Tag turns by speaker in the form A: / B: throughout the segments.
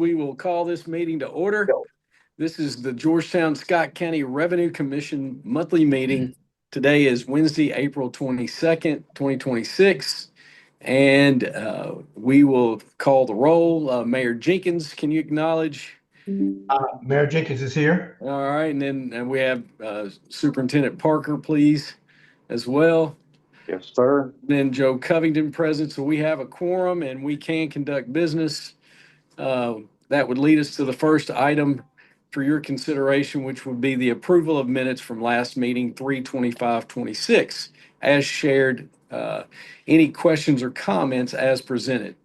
A: We will call this meeting to order. This is the Georgetown Scott County Revenue Commission monthly meeting. Today is Wednesday, April 22nd, 2026. And we will call the roll. Mayor Jenkins, can you acknowledge?
B: Mayor Jenkins is here.
A: All right, and then we have Superintendent Parker, please, as well.
C: Yes, sir.
A: Then Joe Covington present, so we have a quorum and we can conduct business. That would lead us to the first item for your consideration, which would be the approval of minutes from last meeting, 3/25/26, as shared. Any questions or comments as presented?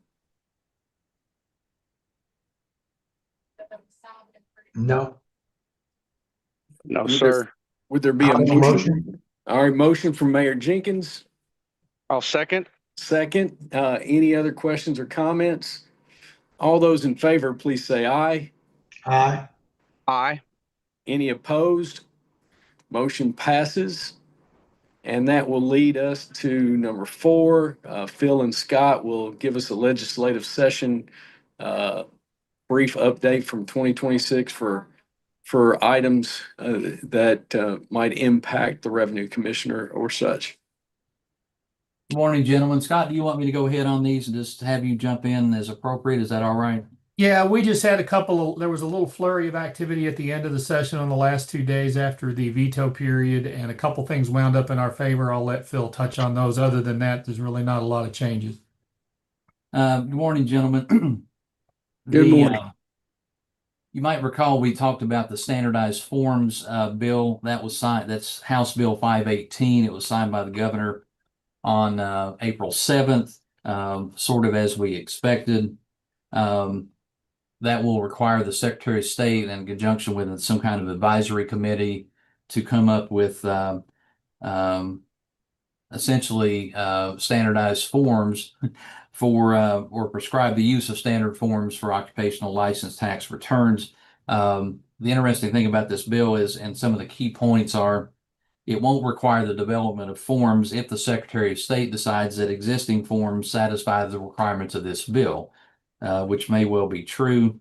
B: No.
C: No, sir.
A: Would there be a
B: I'll make a
A: motion? All right, motion from Mayor Jenkins.
C: I'll second.
A: Second, any other questions or comments? All those in favor, please say aye.
B: Aye.
C: Aye.
A: Any opposed? Motion passes. And that will lead us to number 4. Phil and Scott will give us a legislative session brief update from 2026 for items that might impact the revenue commissioner or such.
D: Good morning, gentlemen. Scott, do you want me to go ahead on these and just have you jump in as appropriate? Is that all right?
E: Yeah, we just had there was a little flurry of activity at the end of the session on the last 2 days after the veto period, and a couple things wound up in our favor. I'll let Phil touch on those. Other than that, there's really not a lot of changes.
D: Good morning, gentlemen.
A: Good morning.
D: You might recall we talked about the standardized forms bill that was signed. That's House Bill 518. It was signed by the governor on April 7th, sort of as we expected. That will require the Secretary of State in conjunction with some kind of advisory committee to come up with essentially standardized forms for or prescribe the use of standard forms for occupational license tax returns. The interesting thing about this bill is, and some of the key points are, it won't require the development of forms if the Secretary of State decides that existing forms satisfy the requirements of this bill, which may well be true.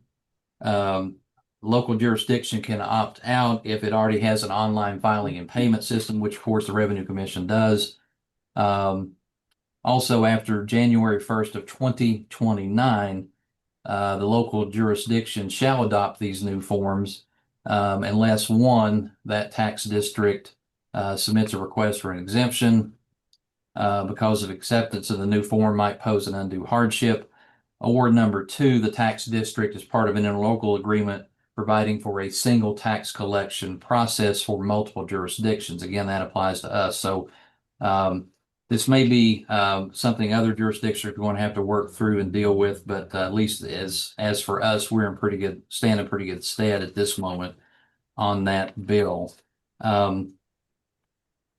D: Local jurisdiction can opt out if it already has an online filing and payment system, which of course the Revenue Commission does. Also, after January 1st of 2029, the local jurisdiction shall adopt these new forms unless one, that tax district submits a request for an exemption because of acceptance of the new form might pose an undue hardship, or number 2, the tax district is part of an interlocal agreement providing for a single tax collection process for multiple jurisdictions. Again, that applies to us. So this may be something other jurisdictions are going to have to work through and deal with, but at least as for us, we're in pretty good stead at this moment on that bill.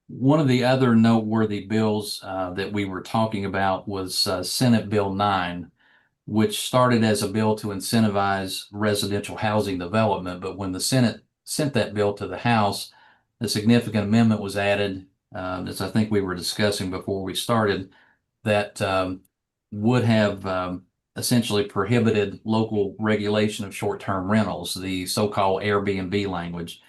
D: One of the other noteworthy bills that we were talking about was Senate Bill 9, which started as a bill to incentivize residential housing development. But when the Senate sent that bill to the House, a significant amendment was added, as I think we were discussing before we started, that would have essentially prohibited local regulation of short-term rentals, the so-called Airbnb language.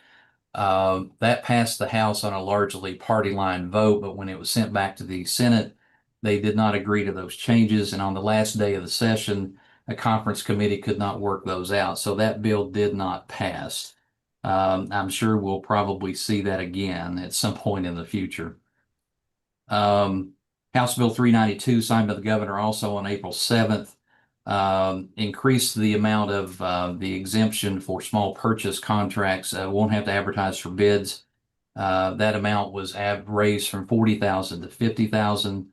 D: That passed the House on a largely party line vote, but when it was sent back to the Senate, they did not agree to those changes. And on the last day of the session, a conference committee could not work those out. So that bill did not pass. I'm sure we'll probably see that again at some point in the future. House Bill 392, signed by the governor also on April 7th, increased the amount of the exemption for small purchase contracts. Won't have to advertise for bids. That amount was raised from $40,000 to $50,000.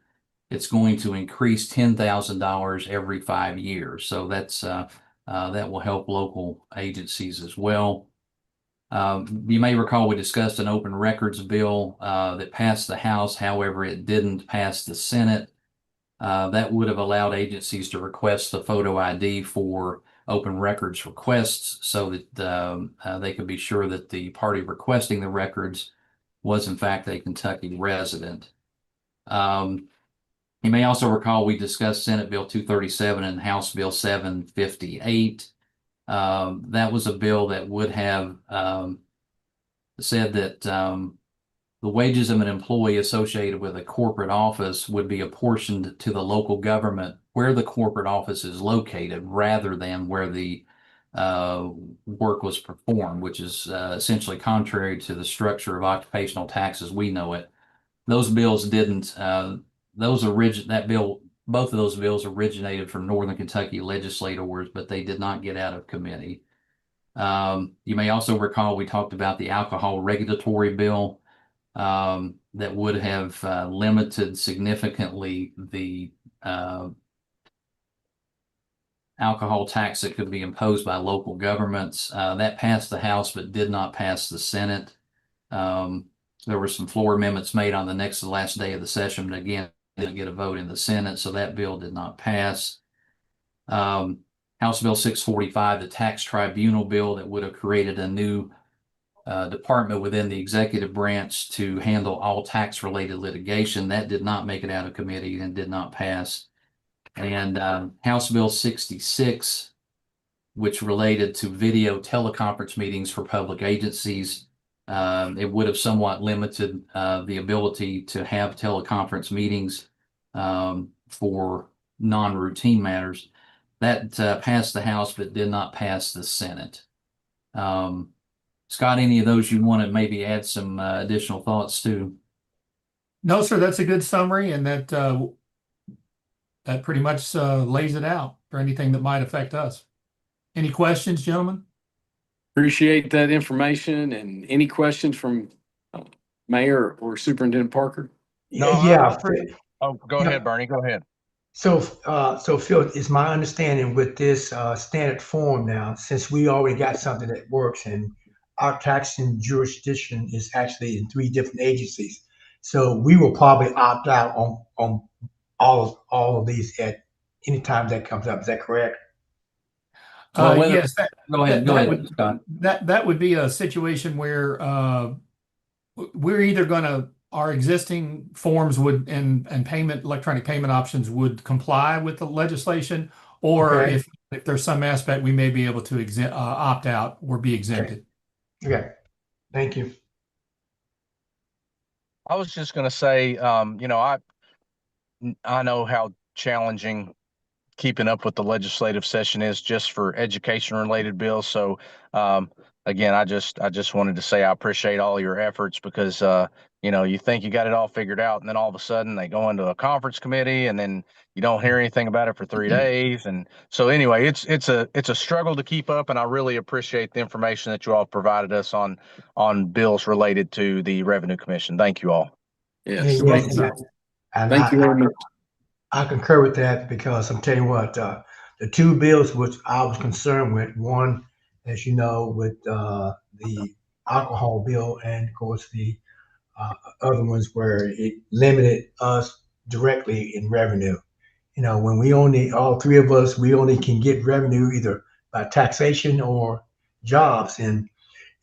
D: It's going to increase $10,000 every 5 years. So that's that will help local agencies as well. You may recall we discussed an open records bill that passed the House. However, it didn't pass the Senate. That would have allowed agencies to request the photo ID for open records requests so that they could be sure that the party requesting the records was in fact a Kentucky resident. You may also recall we discussed Senate Bill 237 and House Bill 758. That was a bill that would have said that the wages of an employee associated with a corporate office would be apportioned to the local government where the corporate office is located rather than where the work was performed, which is essentially contrary to the structure of occupational tax as we know it. Those bills didn't, both of those bills originated from Northern Kentucky legislators, but they did not get out of committee. You may also recall we talked about the alcohol regulatory bill that would have limited significantly the alcohol tax that could be imposed by local governments. That passed the House but did not pass the Senate. There were some floor amendments made on the next to the last day of the session, but again, didn't get a vote in the Senate, so that bill did not pass. House Bill 645, the tax tribunal bill that would have created a new department within the executive branch to handle all tax-related litigation, that did not make it out of committee and did not pass. And House Bill 66, which related to video teleconference meetings for public agencies, it would have somewhat limited the ability to have teleconference meetings for non-routine matters. That passed the House but did not pass the Senate. Scott, any of those you want to maybe add some additional thoughts to?
E: No, sir, that's a good summary, and that pretty much lays it out for anything that might affect us. Any questions, gentlemen?
A: Appreciate that information. And any questions from Mayor or Superintendent Parker?
B: Yeah.
C: Oh, go
B: Yeah.
C: ahead, Bernie. Go ahead.
B: So Phil, it's my understanding with this standard form now, since we already got something that works, and our taxing jurisdiction is actually in 3 different agencies. So we will probably opt out on all of these at any time that comes up. Is that correct?
D: Well,
E: Yes,
D: go ahead, Scott.
E: that would be a situation where we're either going to, our existing forms would and electronic payment options would comply with the legislation, or
B: Okay.
E: if there's some aspect we may be able to opt out or be exempted.
B: Okay. Thank you.
C: I was just going to say, I know how challenging keeping up with the legislative session is just for education related bills. So, again, I just wanted to say I appreciate all your efforts because, you think you got it all figured out, and then all of a sudden they go into a conference committee, and then you don't hear anything about it for 3 days. And so anyway, it's a struggle to keep up, and I really appreciate the information that you all provided us on bills related to the Revenue Commission. Thank you all.
A: Yes.
B: Yeah,
A: Thank you.
B: and
A: Thank you very much.
B: I concur with that because I'm telling you what, the 2 bills which I was concerned with, one, as you know, with the alcohol bill, and of course the other ones where it limited us directly in revenue. When we all 3 of us, we only can get revenue either by taxation or jobs. And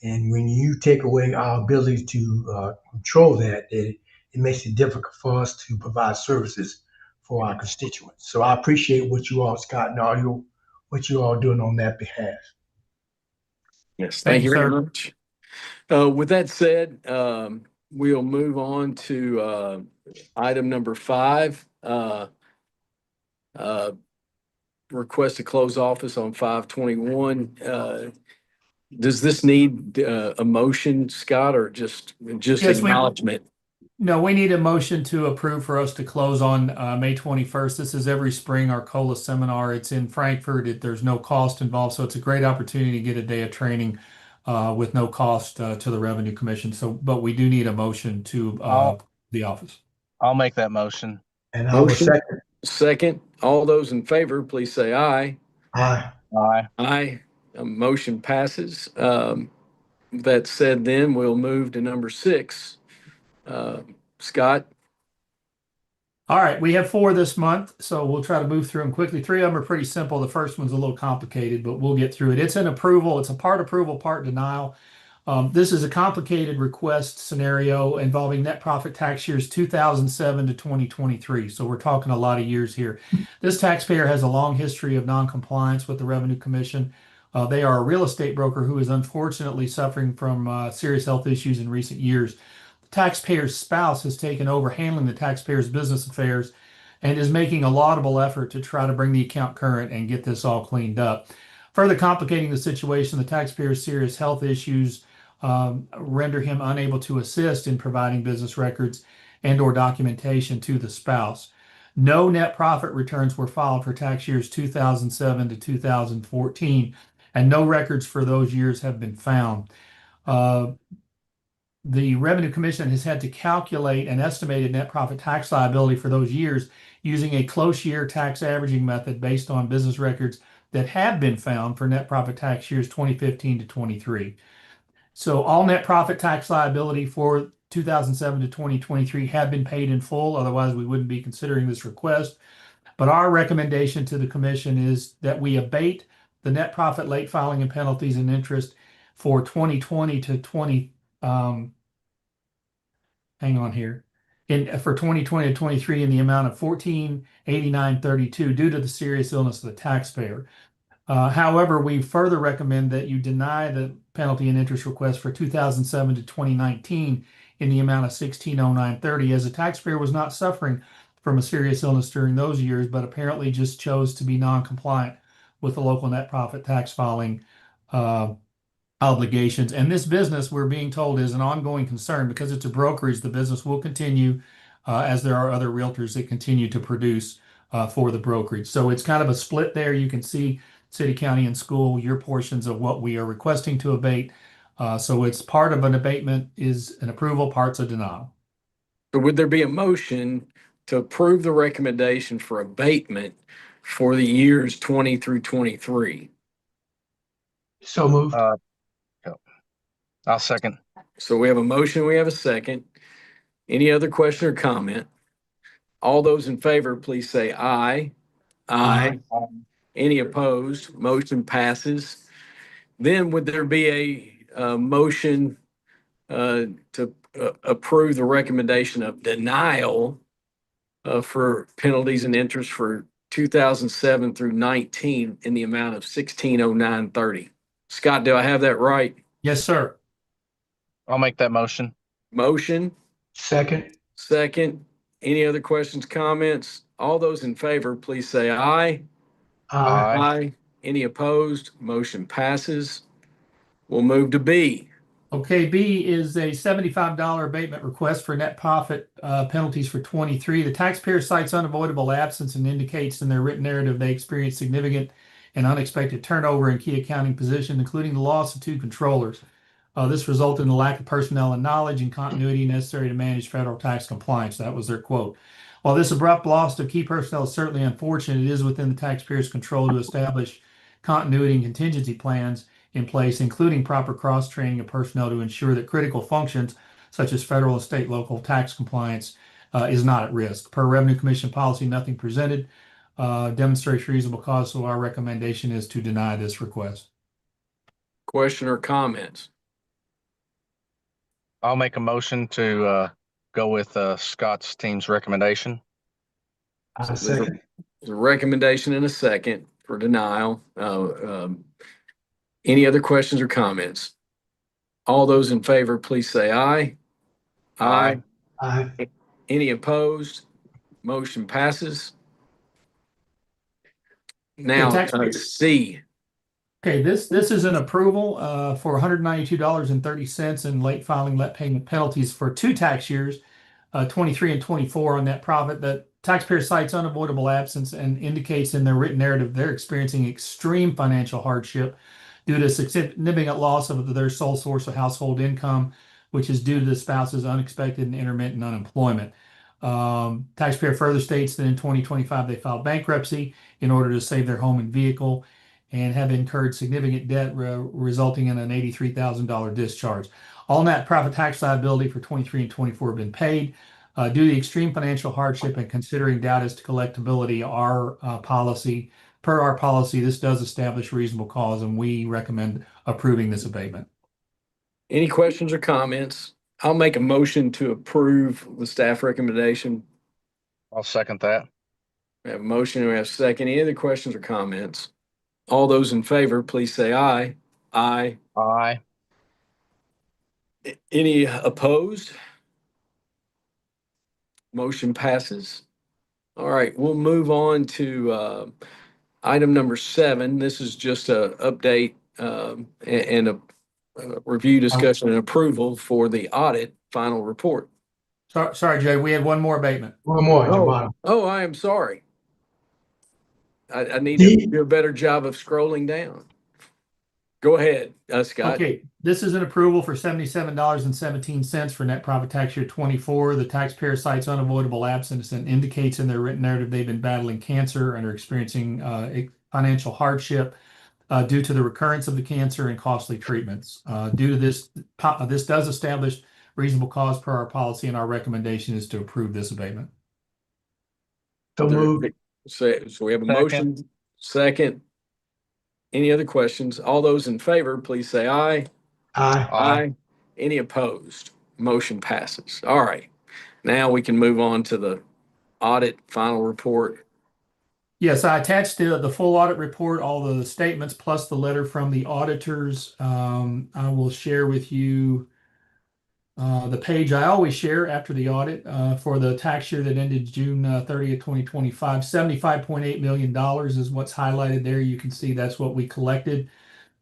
B: when you take away our ability to control that, it makes it difficult for us to provide services for our constituents. So I appreciate what you all, Scott, and what you all doing on that behalf.
A: Yes.
E: Thank
A: Thank
E: you,
A: you very
E: sir.
A: much. With that said, we'll move on to item number 5. Request to close office on 5/21. Does this need a motion, Scott, or just
E: Yes,
A: acknowledgement?
E: No, we need a motion to approve for us to close on May 21st. This is every spring, our COLA seminar. It's in Frankfurt. There's no cost involved, so it's a great opportunity to get a day of training with no cost to the Revenue Commission. But we do need a motion to the office.
C: I'll make that motion.
B: And I will
A: Motion.
B: second.
A: Second. All those in favor, please say aye.
B: Aye.
C: Aye.
A: Aye. Motion passes. That said, then we'll move to number 6. Scott?
E: All right, we have 4 this month, so we'll try to move through them quickly. 3 of them are pretty simple. The first one's a little complicated, but we'll get through it. It's an approval. It's a part approval, part denial. This is a complicated request scenario involving net profit tax years 2007 to 2023. So we're talking a lot of years here. This taxpayer has a long history of noncompliance with the Revenue Commission. They are a real estate broker who is unfortunately suffering from serious health issues in recent years. The taxpayer's spouse has taken over handling the taxpayer's business affairs and is making a laudable effort to try to bring the account current and get this all cleaned up. Further complicating the situation, the taxpayer's serious health issues render him unable to assist in providing business records and/or documentation to the spouse. No net profit returns were filed for tax years 2007 to 2014, and no records for those years have been found. The Revenue Commission has had to calculate an estimated net profit tax liability for those years using a close year tax averaging method based on business records that have been found for net profit tax years 2015 to 23. So all net profit tax liability for 2007 to 2023 have been paid in full. Otherwise, we wouldn't be considering this request. But our recommendation to the commission is that we abate the net profit late filing and penalties and interest for 2020 to 20. Hang on here. For 2020 to 23 in the amount of $1489.32 due to the serious illness of the taxpayer. However, we further recommend that you deny the penalty and interest request for 2007 to 2019 in the amount of $1609.30, as the taxpayer was not suffering from a serious illness during those years, but apparently just chose to be non-compliant with the local net profit tax filing obligations. And this business, we're being told, is an ongoing concern because it's a brokerage. The business will continue as there are other realtors that continue to produce for the brokerage. So it's kind of a split there. You can see city, county, and school, your portions of what we are requesting to abate. So it's part of an abatement is an approval, part's a denial.
A: So would there be a motion to approve the recommendation for abatement for the years 20 through 23?
B: So moved.
C: I'll second.
A: So we have a motion, we have a second. Any other question or comment? All those in favor, please say aye. Aye. Any opposed? Motion passes. Then would there be a motion to approve the recommendation of denial for penalties and interest for 2007 through 19 in the amount of $1609.30? Scott, do I have that right?
E: Yes, sir.
C: I'll make that motion.
A: Motion,
B: Second.
A: second. Any other questions, comments? All those in favor, please say aye.
B: Aye.
A: Aye. Any opposed? Motion passes. We'll move to B.
E: Okay, B is a $75 abatement request for net profit penalties for 23. The taxpayer cites unavoidable absence and indicates in their written narrative they experienced significant and unexpected turnover in key accounting positions, including the loss of 2 controllers. This resulted in the lack of personnel and knowledge and continuity necessary to manage federal tax compliance. That was their quote. While this abrupt loss of key personnel is certainly unfortunate, it is within the taxpayer's control to establish continuity and contingency plans in place, including proper cross-training of personnel to ensure that critical functions such as federal and state local tax compliance is not at risk. Per Revenue Commission policy, nothing presented demonstrates reasonable cause, so our recommendation is to deny this request.
A: Question or comments?
C: I'll make a motion to go with Scott's team's recommendation.
B: I second.
A: There's a recommendation and a second for denial. Any other questions or comments? All those in favor, please say aye. Aye.
B: Aye.
A: Any opposed? Motion passes. Now, C.
E: Okay, this is an approval for $192.30 in late filing, late payment penalties for 2 tax years, 23 and 24 on net profit. The taxpayer cites unavoidable absence and indicates in their written narrative they're experiencing extreme financial hardship due to significant loss of their sole source of household income, which is due to the spouse's unexpected and intermittent unemployment. Taxpayer further states that in 2025 they filed bankruptcy in order to save their home and vehicle and have incurred significant debt resulting in an $83,000 discharge. All net profit tax liability for 23 and 24 have been paid. Due to the extreme financial hardship and considering doubt as to collectability, per our policy, this does establish reasonable cause, and we recommend approving this abatement.
A: Any questions or comments? I'll make a motion to approve the staff recommendation.
C: I'll second that.
A: We have a motion and we have a second. Any other questions or comments? All those in favor, please say aye. Aye.
C: Aye.
A: Any opposed? Motion passes. All right, we'll move on to item number 7. This is just a update and a review, discussion, and approval for the audit final report.
E: Sorry, Jay, we had one more abatement.
B: One more at the bottom.
A: Oh, I am sorry. I need to do a better job of scrolling down. Go ahead, Scott.
E: Okay, this is an approval for $77.17 for net profit tax year 24. The taxpayer cites unavoidable absence and indicates in their written narrative they've been battling cancer and are experiencing financial hardship due to the recurrence of the cancer and costly treatments. Due to this, this does establish reasonable cause per our policy, and our recommendation is to approve this abatement.
B: So moved.
A: So we have a motion, second. Any other questions? All those in favor, please say aye.
B: Aye.
A: Aye. Any opposed? Motion passes. All right. Now we can move on to the audit final report.
E: Yes, I attached the full audit report, all the statements, plus the letter from the auditors. I will share with you the page I always share after the audit for the tax year that ended June 30th, 2025. $75.8 million is what's highlighted there. You can see that's what we collected.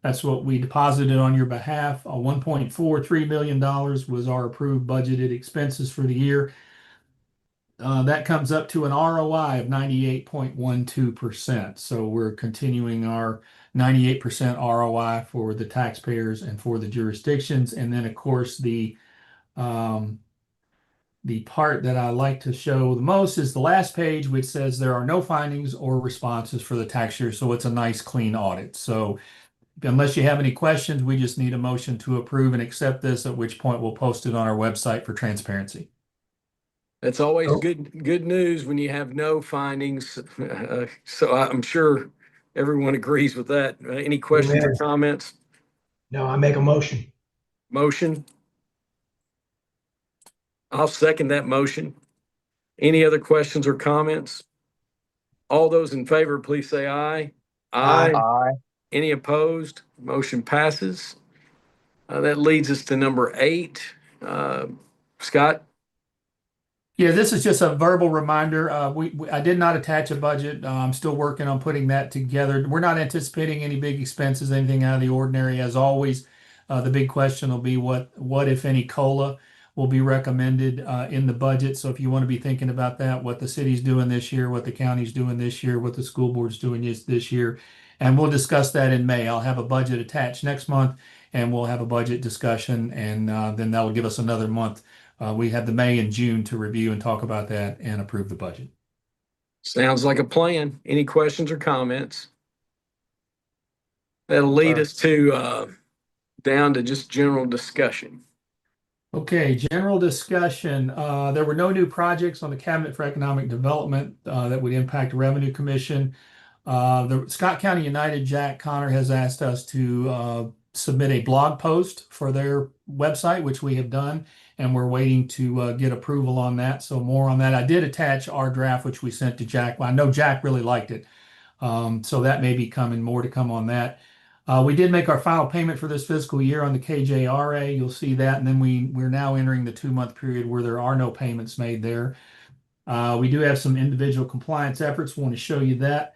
E: That's what we deposited on your behalf. $1.43 million was our approved budgeted expenses for the year. That comes up to an ROI of 98.12%. So we're continuing our 98% ROI for the taxpayers and for the jurisdictions. And then, of course, the part that I like to show the most is the last page, which says there are no findings or responses for the tax year. So it's a nice, clean audit. So unless you have any questions, we just need a motion to approve and accept this, at which point we'll post it on our website for transparency.
A: That's always good news when you have no findings. So I'm sure everyone agrees with that. Any questions or comments?
B: No, I make a motion.
A: Motion? I'll second that motion. Any other questions or comments? All those in favor, please say aye.
B: Aye.
C: Aye.
A: Any opposed? Motion passes. That leads us to number 8. Scott?
E: Yeah, this is just a verbal reminder. I did not attach a budget. I'm still working on putting that together. We're not anticipating any big expenses, anything out of the ordinary. As always, the big question will be what if any, COLA will be recommended in the budget. So if you want to be thinking about that, what the city's doing this year, what the county's doing this year, what the school board's doing this year, and we'll discuss that in May. I'll have a budget attached next month, and we'll have a budget discussion, and then that will give us another month. We have the May and June to review and talk about that and approve the budget.
A: Sounds like a plan. Any questions or comments? That'll lead us to down to just general discussion.
E: Okay, general discussion. There were no new projects on the Cabinet for Economic Development that would impact Revenue Commission. The Scott County United, Jack Connor, has asked us to submit a blog post for their website, which we have done, and we're waiting to get approval on that. So more on that. I did attach our draft, which we sent to Jack. Well, I know Jack really liked it. So that may be coming, more to come on that. We did make our final payment for this fiscal year on the KJRA. You'll see that. And then we're now entering the 2-month period where there are no payments made there. We do have some individual compliance efforts. Want to show you that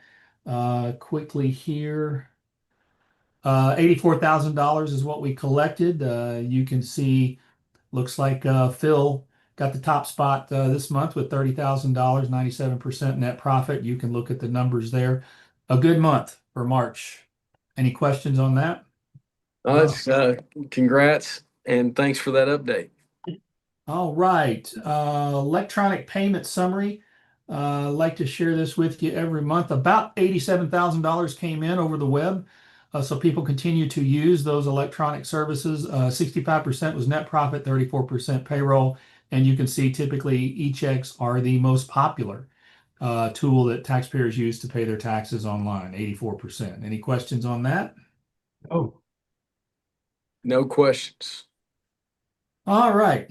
E: quickly here. $84,000 is what we collected. You can see, looks like Phil got the top spot this month with $30,000, 97% net profit. You can look at the numbers there. A good month for March. Any questions on that?
A: Congrats and thanks for that update.
E: All right. Electronic payment summary. I'd like to share this with you every month. About $87,000 came in over the web. So people continue to use those electronic services. 65% was net profit, 34% payroll. And you can see typically e-checks are the most popular tool that taxpayers use to pay their taxes online, 84%. Any questions on that?
B: Oh,
A: No questions.
E: All right.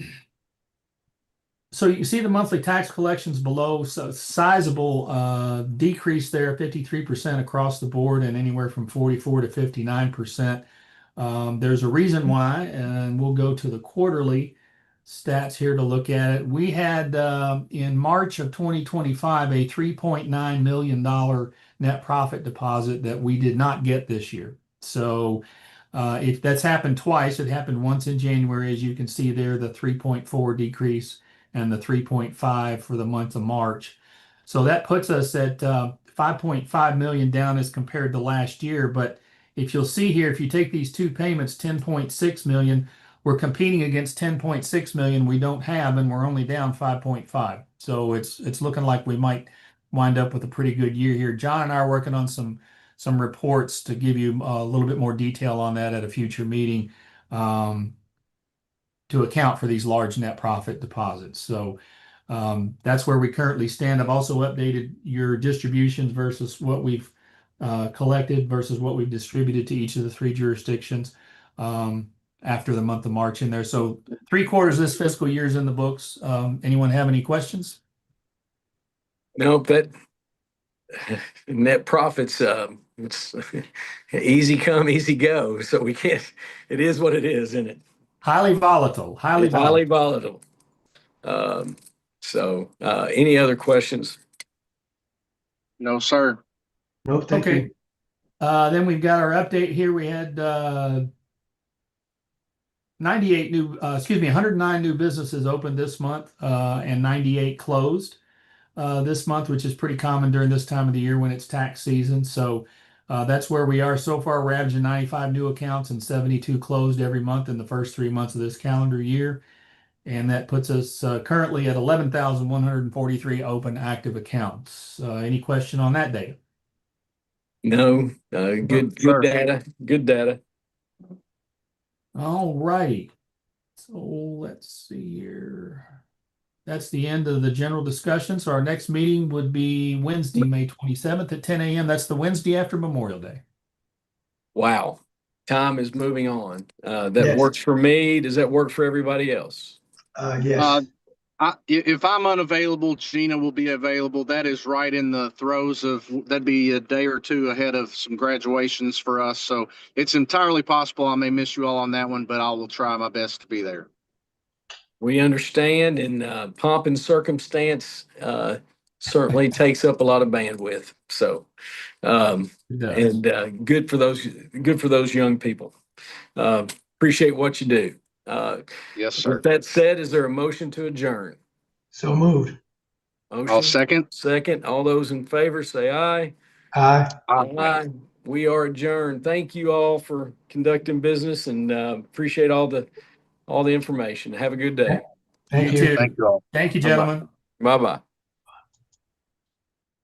E: So you see the monthly tax collections below, so sizable decrease there, 53% across the board and anywhere from 44 to 59%. There's a reason why, and we'll go to the quarterly stats here to look at it. We had in March of 2025 a $3.9 million net profit deposit that we did not get this year. So if that's happened twice, it happened once in January, as you can see there, the 3.4 decrease and the 3.5 for the month of March. So that puts us at 5.5 million down as compared to last year. But if you'll see here, if you take these two payments, 10.6 million, we're competing against 10.6 million we don't have, and we're only down 5.5. So it's looking like we might wind up with a pretty good year here. John and I are working on some reports to give you a little bit more detail on that at a future meeting. To account for these large net profit deposits. So that's where we currently stand. I've also updated your distributions versus what we've collected versus what we've distributed to each of the 3 jurisdictions after the month of March in there. So 3/4 of this fiscal year is in the books. Anyone have any questions?
A: Nope, that net profits, it's easy come, easy go. So we can't, it is what it is, isn't it?
E: Highly volatile, highly
A: It's highly
E: volatile.
A: volatile. Any other questions?
C: No, sir.
B: No, thank
E: Okay.
B: you.
E: Then we've got our update here. We had 109 new businesses opened this month and 98 closed this month, which is pretty common during this time of the year when it's tax season. So that's where we are so far. We're averaging 95 new accounts and 72 closed every month in the first 3 months of this calendar year. And that puts us currently at 11,143 open active accounts. Any question on that data?
A: No, good
C: Sure.
A: data, good data.
E: All righty. So let's see here. That's the end of the general discussion. So our next meeting would be Wednesday, May 27th at 10 a.m. That's the Wednesday after Memorial Day.
A: Wow. Time is moving on. That
B: Yes.
A: works for me. Does that work for everybody else?
B: Yes.
F: If I'm unavailable, Gina will be available. That is right in the throes of, that'd be a day or two ahead of some graduations for us. So it's entirely possible I may miss you all on that one, but I will try my best to be there.
A: We understand, and pomp and circumstance certainly takes up a lot of bandwidth. So,
E: It does.
A: and good for those young people. Appreciate what you do.
F: Yes, sir.
A: With that said, is there a motion to adjourn?
B: So moved.
F: I'll
A: Motion,
F: second.
A: second. All those in favor say aye.
B: Aye.
A: Aye. We are adjourned. Thank you all for conducting business, and appreciate all the information. Have a good day.
B: Thank
E: You
B: you.
E: too.
F: Thank you all.
E: Thank you,
A: Bye-bye.
E: gentlemen.
A: Bye-bye.